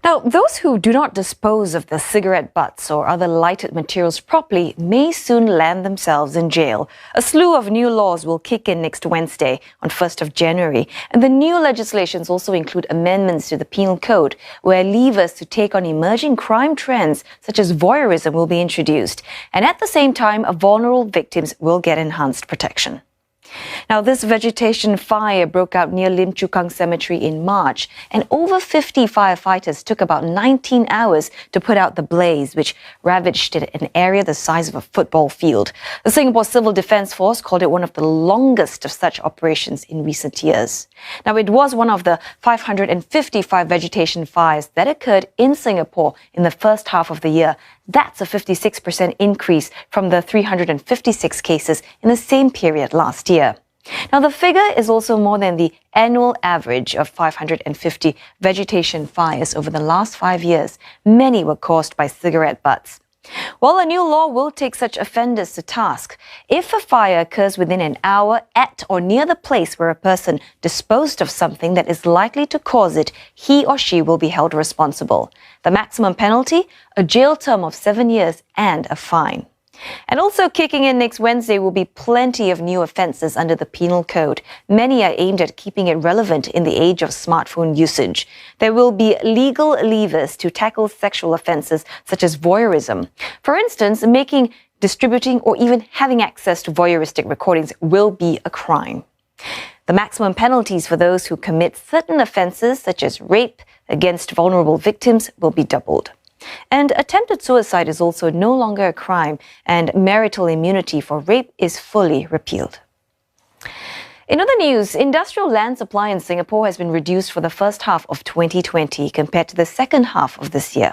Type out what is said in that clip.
Now, those who do not dispose of the cigarette butts or other lighted materials properly may soon land themselves in jail. A slew of new laws will kick in next Wednesday on 1st of January. And the new legislations also include amendments to the penal code, where levers to take on emerging crime trends such as voyeurism will be introduced. And at the same time, vulnerable victims will get enhanced protection. Now, this vegetation fire broke out near Lim Chu Kang Cemetery in March, and over 50 firefighters took about 19 hours to put out the blaze, which ravaged an area the size of a football field. The Singapore Civil Defence Force called it one of the longest of such operations in recent years. Now, it was one of the 555 vegetation fires that occurred in Singapore in the first half of the year. That's a 56% increase from the 356 cases in the same period last year. Now, the figure is also more than the annual average of 550 vegetation fires over the last 5 years. Many were caused by cigarette butts. While a new law will take such offenders to task, if a fire occurs within an hour at or near the place where a person disposed of something that is likely to cause it, he or she will be held responsible. The maximum penalty, a jail term of 7 years and a fine. And also kicking in next Wednesday will be plenty of new offences under the penal code. Many are aimed at keeping it relevant in the age of smartphone usage. There will be legal levers to tackle sexual offences such as voyeurism. For instance, making, distributing or even having access to voyeuristic recordings will be a crime. The maximum penalties for those who commit certain offences such as rape against vulnerable victims will be doubled. And attempted suicide is also no longer a crime, and marital immunity for rape is fully repealed. In other news, industrial land supply in Singapore has been reduced for the first half of 2020 compared to the second half of this year.